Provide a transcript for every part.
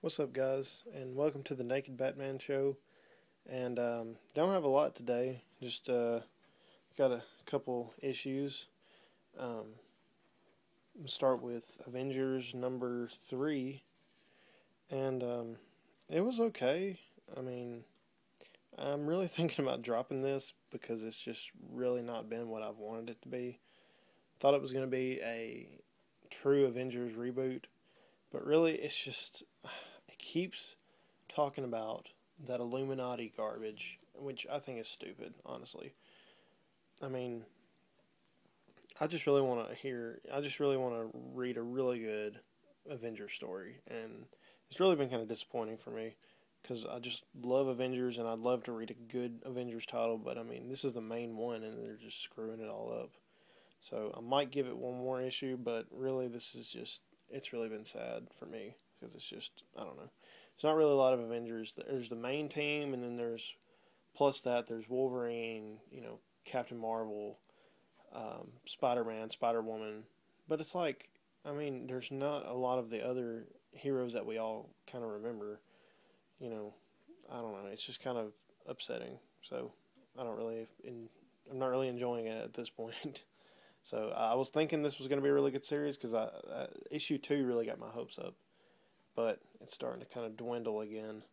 What's up, guys, and welcome to the Naked Batman Show. And don't have a lot today. Just got a couple issues. We'll start with Avengers number 3, and it was okay. I mean, I'm really thinking about dropping this because it's just really not been what I've wanted it to be. Thought it was going to be a true Avengers reboot, but really, it's just it keeps talking about that Illuminati garbage, which I think is stupid, honestly. I mean, I just really want to read a really good Avengers story, and it's really been kind of disappointing for me because I just love Avengers and I'd love to read a good Avengers title, but I mean, this is the main one and they're just screwing it all up. So I might give it one more issue, but really, it's really been sad for me because it's just, I don't know. It's not really a lot of Avengers. There's the main team, and then plus that, there's Wolverine, Captain Marvel, Spider Man, Spider Woman. But it's like, I mean, there's not a lot of the other heroes that we all kind of remember. You know, I don't know. It's just kind of upsetting. So I don't really, I'm not really enjoying it at this point. So I was thinking this was going to be a really good series because issue 2 really got my hopes up, but it's starting to kind of dwindle again.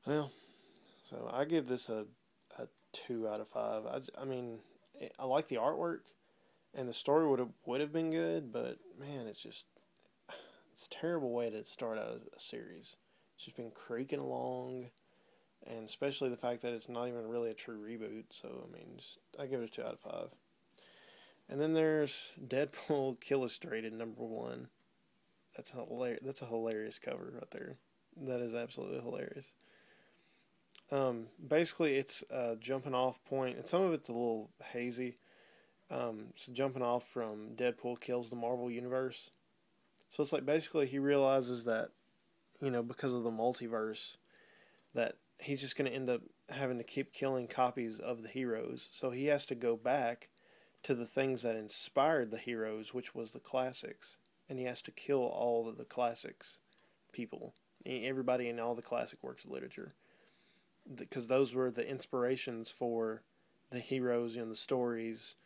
Well, so I give this a 2 out of 5. I mean, I like the artwork and the story would have been good, but man, it's a terrible way to start out a series. It's just been creaking along, and especially the fact that it's not even really a true reboot. So I mean, I give it a 2 out of 5. And then there's Deadpool Illustrated #1. That's a hilarious cover right there. That is absolutely hilarious. Basically, it's a jumping off point, and some of it's a little hazy. So jumping off from Deadpool kills the Marvel Universe. So it's like basically he realizes that because of the multiverse that he's just going to end up having to keep killing copies of the heroes. So he has to go back to the things that inspired the heroes, which was the classics, and he has to kill all of the classics people, everybody in all the classic works of literature, because those were the inspirations for the heroes in the stories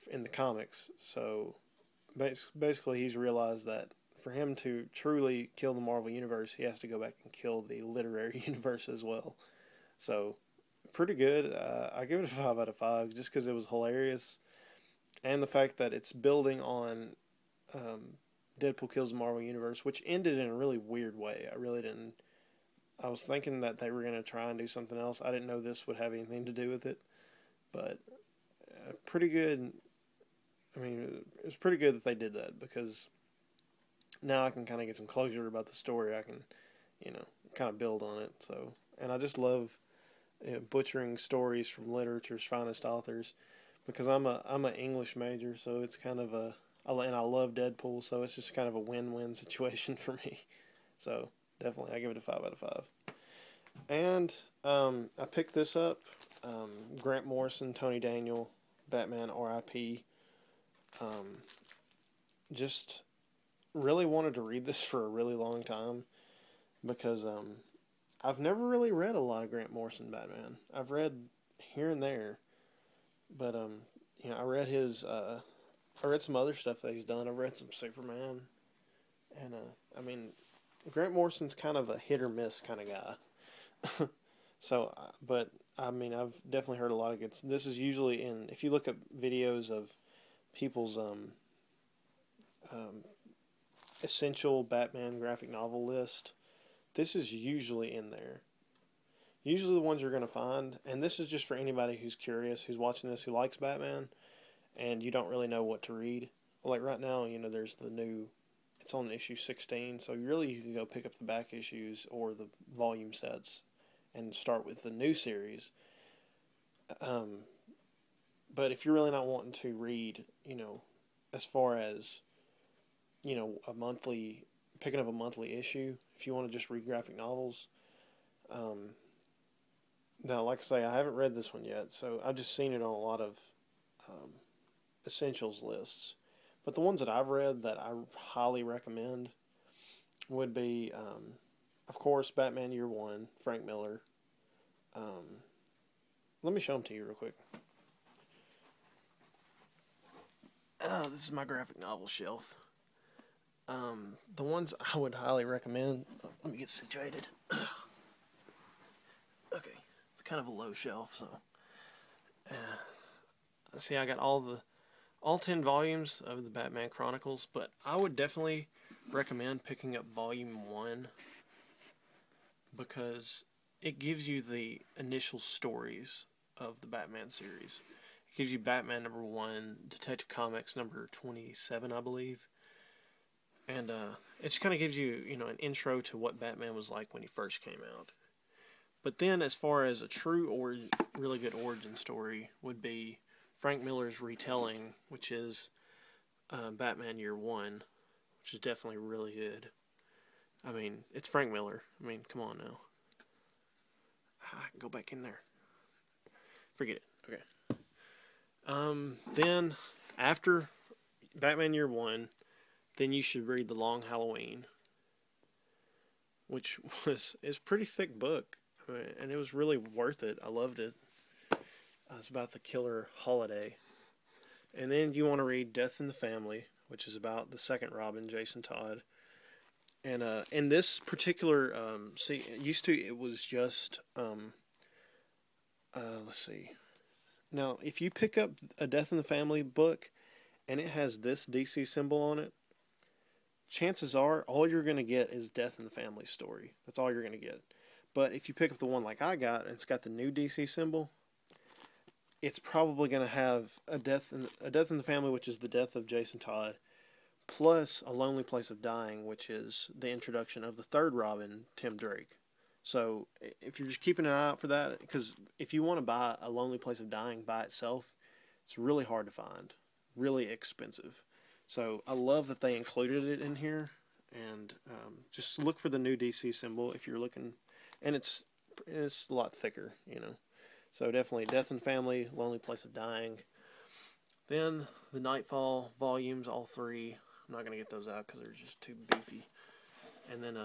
in the comics. So basically, he's realized that for him to truly kill the Marvel Universe, he has to go back and kill the literary universe as well. So pretty good. I give it a 5 out of 5 just because it was hilarious, and the fact that it's building on um, Deadpool kills the Marvel Universe, which ended in a really weird way. I really didn't. I was thinking that they were going to try and do something else. I didn't know this would have anything to do with it, but pretty good. I mean, it was pretty good that they did that because now I can kind of get some closure about the story. I can, you know, kind of build on it. So, and I just love butchering stories from literature's finest authors because I'm an English major, so it's kind of and I love Deadpool, so it's just kind of a win-win situation for me. So definitely, I give it a 5 out of 5. And I picked this up. Grant Morrison, Tony Daniel, Batman R.I.P. Um, just really wanted to read this for a really long time because I've never really read a lot of Grant Morrison Batman. I've read here and there, but I read I read some other stuff that he's done. I've read some Superman, and I mean, Grant Morrison's kind of a hit or miss kind of guy. So, but I mean, I've definitely heard a lot of good. This is usually in if you look at videos of people's um, essential Batman graphic novel list, this is usually in there. Usually the ones you're going to find, and this is just for anybody who's curious, who's watching this, who likes Batman, and you don't really know what to read. Like right now, there's the new. It's on issue 16, so you can go pick up the back issues or the volume sets and start with the new series. Um, but if you're really not wanting to read, as far as a monthly picking up a monthly issue, if you want to just read graphic novels, um, now like I say, I haven't read this one yet, so I've just seen it on a lot of um, essentials lists. But the ones that I've read that I highly recommend would be, of course, Batman Year One, Frank Miller. Um, Let me show them to you real quick. This is my graphic novel shelf. The ones I would highly recommend. Let me get situated. Okay, it's kind of a low shelf, so see, I got all 10 volumes of the Batman Chronicles, but I would definitely recommend picking up Volume 1 because it gives you the initial stories of the Batman series. It gives you Batman number 1, Detective Comics number 27, I believe. And it just kind of gives you, an intro to what Batman was like when he first came out. But then, as far as a true or really good origin story, would be Frank Miller's retelling, which is Batman Year One, which is definitely really good. I mean, it's Frank Miller. I mean, come on now. Go back in there. Forget it. Okay. Then after Batman Year One, then you should read The Long Halloween, which is a pretty thick book. I mean, and it was really worth it. I loved it. It's about the killer Holiday. And then you want to read Death in the Family, which is about the second Robin, Jason Todd. And in this particular, it was just, let's see. Now, if you pick up a Death in the Family book and it has this DC symbol on it, chances are all you're going to get is Death in the Family story. That's all you're going to get. But if you pick up the one like I got and it's got the new DC symbol, it's probably going to have a death in the Family, which is the death of Jason Todd, plus A Lonely Place of Dying, which is the introduction of the third Robin, Tim Drake. So if you're just keeping an eye out for that, because if you want to buy A Lonely Place of Dying by itself, it's really hard to find, really expensive. So I love that they included it in here, and just look for the new DC symbol if you're looking, and it's a lot thicker, So definitely Death in the Family, Lonely Place of Dying. Then the Nightfall volumes, all 3. I'm not going to get those out because they're just too beefy. And then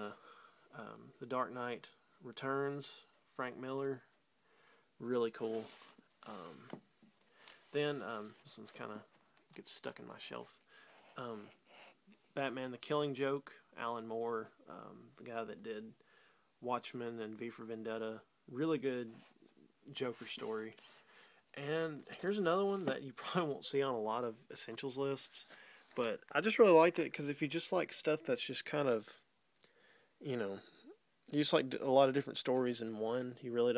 The Dark Knight Returns, Frank Miller. Really cool. Then this one's kind of gets stuck in my shelf. Batman the Killing Joke, Alan Moore, the guy that did Watchmen and V for Vendetta. Really good Joker story. And here's another one that you probably won't see on a lot of essentials lists, but I just really liked it because if you just like stuff that's just kind of, you just like a lot of different stories in one, you really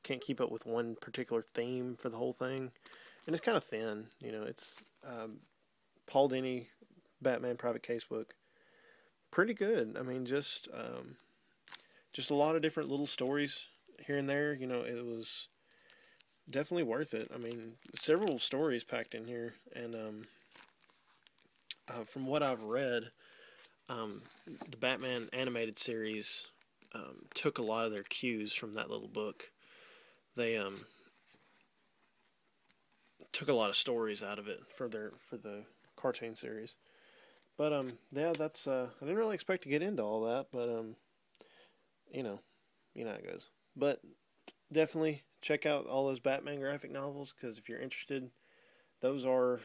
can't keep up with one particular theme for the whole thing, and it's kind of thin. It's Paul Dini, Batman Private Casebook, pretty good. I mean, just a lot of different little stories here and there. It was definitely worth it. I mean, several stories packed in here, and from what I've read, the Batman animated series took a lot of their cues from that little book. They took a lot of stories out of it for the cartoon series. But yeah, that's I didn't really expect to get into all that, but you know how it goes. But definitely check out all those Batman graphic novels, because if you're interested, those are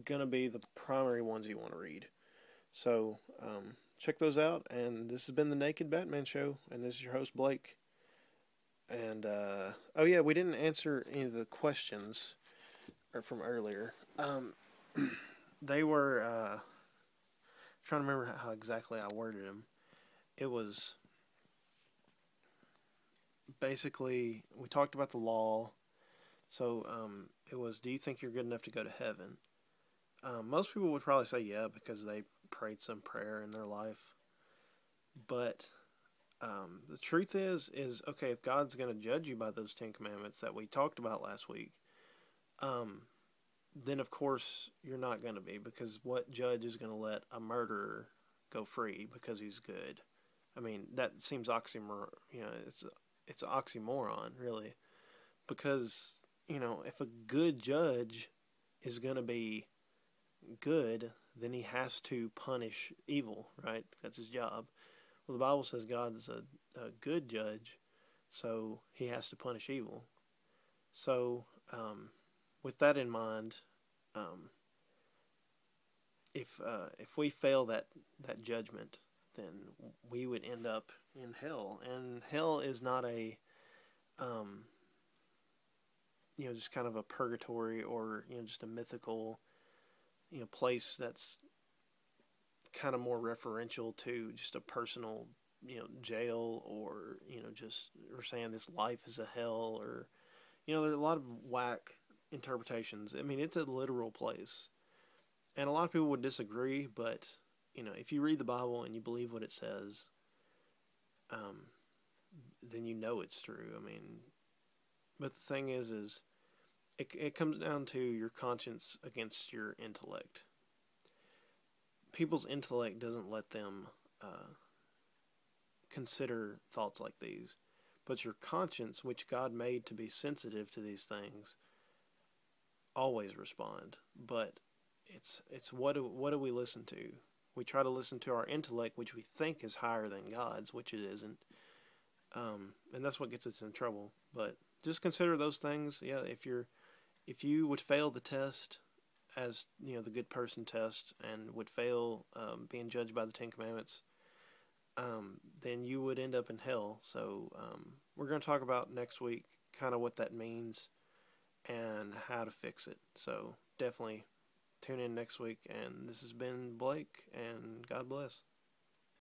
gonna be the primary ones you want to read. So check those out. And this has been the Naked Batman Show, and this is your host Blake. And oh yeah, we didn't answer any of the questions from earlier. They were trying to remember how exactly I worded them. It was basically, we talked about the law. So it was, do you think you're good enough to go to heaven? Most people would probably say yeah, because they prayed some prayer in their life. But the truth is okay, if God's going to judge you by those 10 commandments that we talked about last week, then of course you're not going to be, because what judge is going to let a murderer go free because he's good? I mean, that seems oxymoron. It's an oxymoron, really, because if a good judge is going to be good, then he has to punish evil, right? That's his job. Well, the Bible says God is a good judge, so he has to punish evil. So, with that in mind, um, if we fail that judgment, then we would end up in hell, and hell is not a um, just kind of a purgatory, or just a mythical place that's kind of more referential to just a personal jail, or just we're saying this life is a hell, or there's a lot of whack interpretations. I mean, it's a literal place, and a lot of people would disagree, but if you read the Bible and you believe what it says, um, then it's true. I mean, but the thing is it comes down to your conscience against your intellect. People's intellect doesn't let them consider thoughts like these, but your conscience, which God made to be sensitive to these things, always respond. But it's what do we listen to? We try to listen to our intellect, which we think is higher than God's, which it isn't, and that's what gets us in trouble. But just consider those things. Yeah, if you would fail the test, as the good person test, and would fail being judged by the Ten Commandments, then you would end up in hell. So we're going to talk about next week kind of what that means and how to fix it. So definitely tune in next week. And this has been Blake, and God bless.